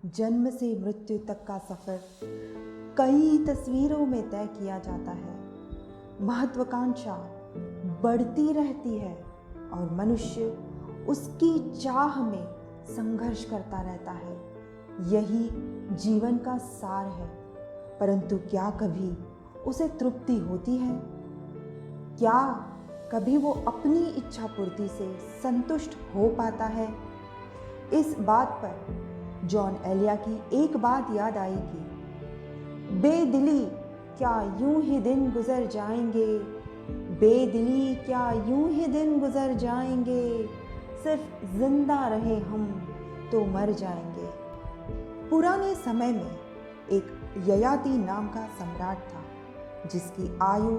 जन्म से मृत्यु तक का सफ़र कई तस्वीरों में तय किया जाता है। महत्वाकांक्षा बढ़ती रहती है और मनुष्य उसकी चाह में संघर्ष करता रहता है। यही जीवन का सार है, परंतु क्या कभी उसे तृप्ति होती है? क्या कभी वो अपनी इच्छा पूर्ति से संतुष्ट हो पाता है? इस बात पर जॉन एलिया की एक बात याद आई कि बेदिली क्या यूं ही दिन गुजर जाएंगे, बेदिली क्या यूं ही दिन गुजर जाएंगे, सिर्फ जिंदा रहे हम तो मर जाएंगे। पुराने समय में एक ययाति नाम का सम्राट था जिसकी आयु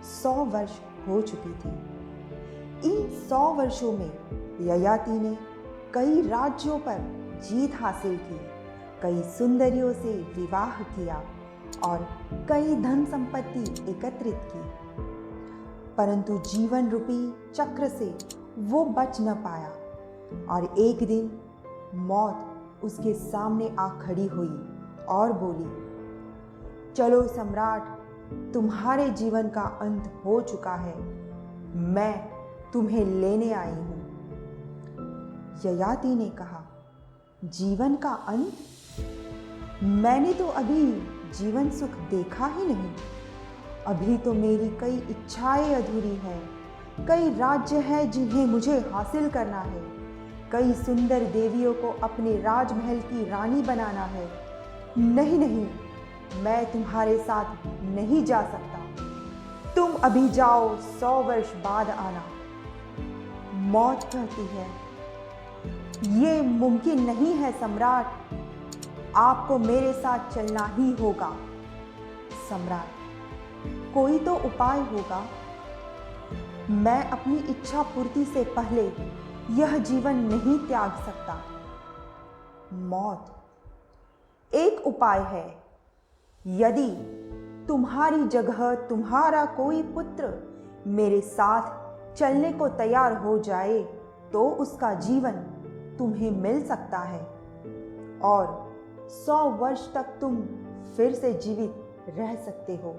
100 वर्ष हो चुकी थी। इन 100 वर्षों में ययाति ने कई राज्यों पर जीत हासिल की, कई सुंदरियों से विवाह किया और कई धन संपत्ति एकत्रित की, परंतु जीवन रूपी चक्र से वो बच न पाया और एक दिन मौत उसके सामने आ खड़ी हुई और बोली, चलो सम्राट, तुम्हारे जीवन का अंत हो चुका है, मैं तुम्हें लेने आई हूं। ययाति ने कहा, जीवन का अंत? मैंने तो अभी जीवन सुख देखा ही नहीं। अभी तो मेरी कई इच्छाएं अधूरी है, कई राज्य हैं जिन्हें मुझे हासिल करना है, कई सुंदर देवियों को अपने राजमहल की रानी बनाना है। नहीं नहीं, मैं तुम्हारे साथ नहीं जा सकता। तुम अभी जाओ, 100 वर्ष बाद आना। मौत कहती है, ये मुमकिन नहीं है सम्राट, आपको मेरे साथ चलना ही होगा। सम्राट, कोई तो उपाय होगा। मैं अपनी इच्छा पूर्ति से पहले यह जीवन नहीं त्याग सकता। मौत, एक उपाय है। यदि तुम्हारी जगह तुम्हारा कोई पुत्र मेरे साथ चलने को तैयार हो जाए तो उसका जीवन तुम्हें मिल सकता है और 100 वर्ष तक तुम फिर से जीवित रह सकते हो।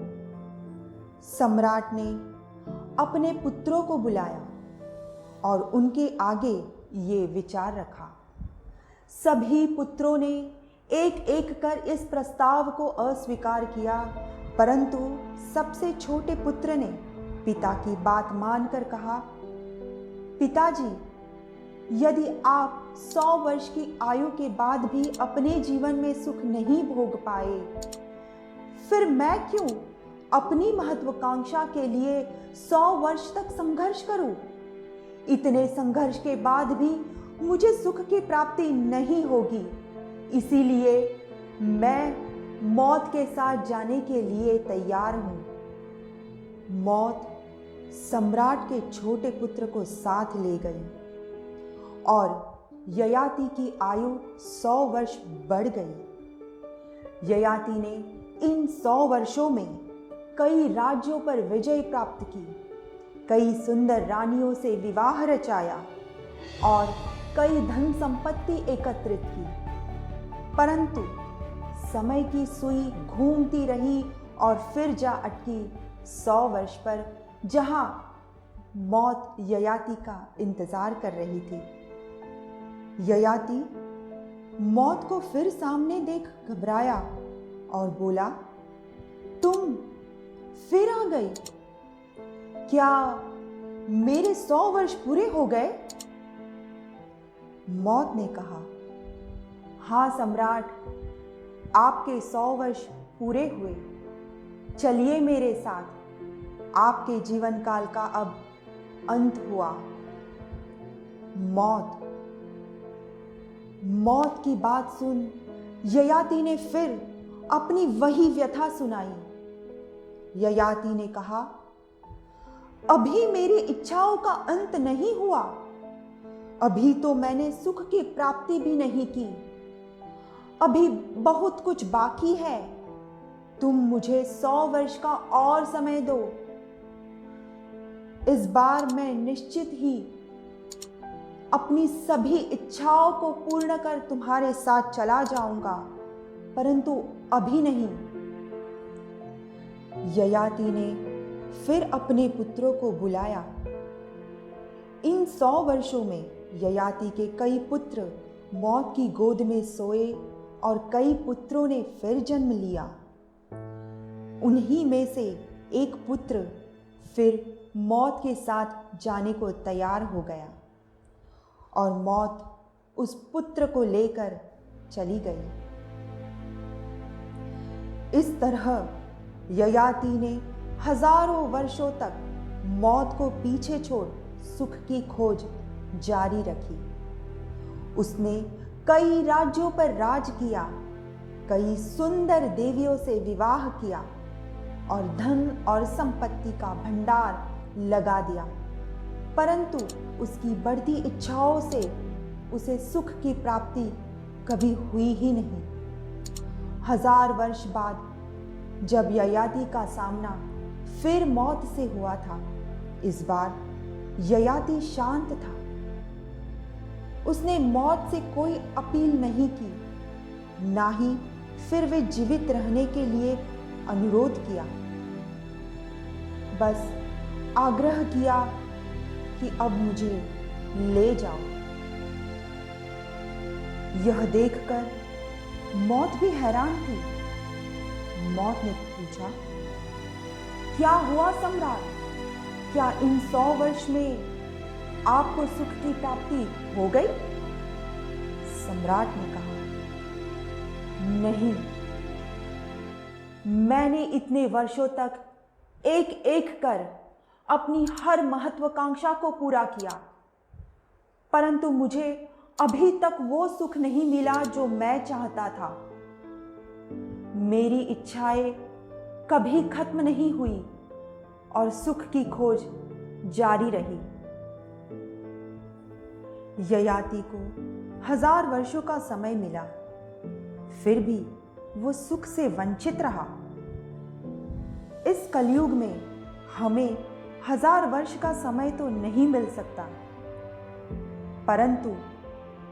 सम्राट ने अपने पुत्रों को बुलाया और उनके आगे ये विचार रखा। सभी पुत्रों ने एक एक कर इस प्रस्ताव को अस्वीकार किया, परंतु सबसे छोटे पुत्र ने पिता की बात मानकर कहा, पिताजी, यदि आप 100 वर्ष की आयु के बाद भी अपने जीवन में सुख नहीं भोग पाए, फिर मैं क्यों अपनी महत्वाकांक्षा के लिए 100 वर्ष तक संघर्ष करूं? इतने संघर्ष के बाद भी मुझे सुख की प्राप्ति नहीं होगी, इसीलिए मैं मौत के साथ जाने के लिए तैयार हूं। मौत सम्राट के छोटे पुत्र को साथ ले गई और ययाति की आयु 100 वर्ष बढ़ गई। ययाति ने इन 100 वर्षों में कई राज्यों पर विजय प्राप्त की, कई सुंदर रानियों से विवाह रचाया और कई धन संपत्ति एकत्रित की, परंतु समय की सुई घूमती रही और फिर जा अटकी 100 वर्ष पर, जहां मौत ययाति का इंतजार कर रही थी। ययाति मौत को फिर सामने देख घबराया और बोला, तुम फिर आ गई? क्या मेरे 100 वर्ष पूरे हो गए? मौत ने कहा, हाँ सम्राट, आपके 100 वर्ष पूरे हुए। चलिए मेरे साथ, आपके जीवन काल का अब अंत हुआ। मौत की बात सुन ययाति ने फिर अपनी वही व्यथा सुनाई। ययाति ने कहा, अभी मेरी इच्छाओं का अंत नहीं हुआ, अभी तो मैंने सुख की प्राप्ति भी नहीं की, अभी बहुत कुछ बाकी है। तुम मुझे 100 वर्ष का और समय दो। इस बार मैं निश्चित ही अपनी सभी इच्छाओं को पूर्ण कर तुम्हारे साथ चला जाऊंगा, परंतु अभी नहीं। ययाति ने फिर अपने पुत्रों को बुलाया। इन 100 वर्षों में ययाति के कई पुत्र मौत की गोद में सोए और कई पुत्रों ने फिर जन्म लिया। उन्हीं में से एक पुत्र फिर मौत के साथ जाने को तैयार हो गया और मौत उस पुत्र को लेकर चली गई। इस तरह ययाति ने हजारों वर्षों तक मौत को पीछे छोड़ सुख की खोज जारी रखी। उसने कई राज्यों पर राज किया, कई सुंदर देवियों से विवाह किया और धन और संपत्ति का भंडार लगा दिया, परंतु उसकी बढ़ती इच्छाओं से उसे सुख की प्राप्ति कभी हुई ही नहीं। 1000 वर्ष बाद जब ययाति का सामना फिर मौत से हुआ था, इस बार ययाति शांत था। उसने मौत से कोई अपील नहीं की, ना ही फिर वे जीवित रहने के लिए अनुरोध किया। बस आग्रह किया कि अब मुझे ले जाओ। यह देखकर मौत भी हैरान थी। मौत ने पूछा, क्या हुआ सम्राट? क्या इन 100 वर्ष में आपको सुख की प्राप्ति हो गई? सम्राट ने कहा, नहीं, मैंने इतने वर्षों तक एक एक कर अपनी हर महत्वाकांक्षा को पूरा किया, परंतु मुझे अभी तक वो सुख नहीं मिला जो मैं चाहता था। मेरी इच्छाएं कभी खत्म नहीं हुई और सुख की खोज जारी रही। ययाति को 1000 वर्षों का समय मिला, फिर भी वो सुख से वंचित रहा। इस कलयुग में हमें 1000 वर्ष का समय तो नहीं मिल सकता, परंतु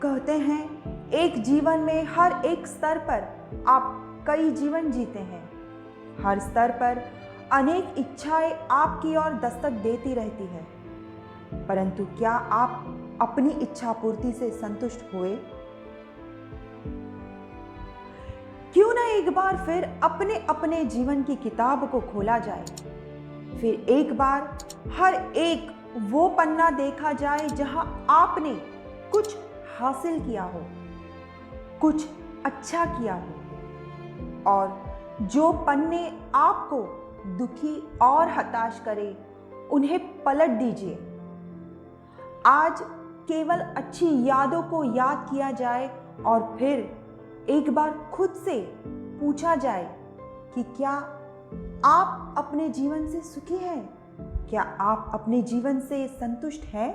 कहते हैं एक जीवन में हर एक स्तर पर आप कई जीवन जीते हैं। हर स्तर पर अनेक इच्छाएं आपकी ओर दस्तक देती रहती है, परंतु क्या आप अपनी इच्छा पूर्ति से संतुष्ट हुए? क्यों न एक बार फिर अपने अपने जीवन की किताब को खोला जाए, फिर एक बार हर एक वो पन्ना देखा जाए जहां आपने कुछ हासिल किया हो, कुछ अच्छा किया हो, और जो पन्ने आपको दुखी और हताश करे उन्हें पलट दीजिए। आज केवल अच्छी यादों को याद किया जाए और फिर एक बार खुद से पूछा जाए कि क्या आप अपने जीवन से सुखी हैं? क्या आप अपने जीवन से संतुष्ट हैं?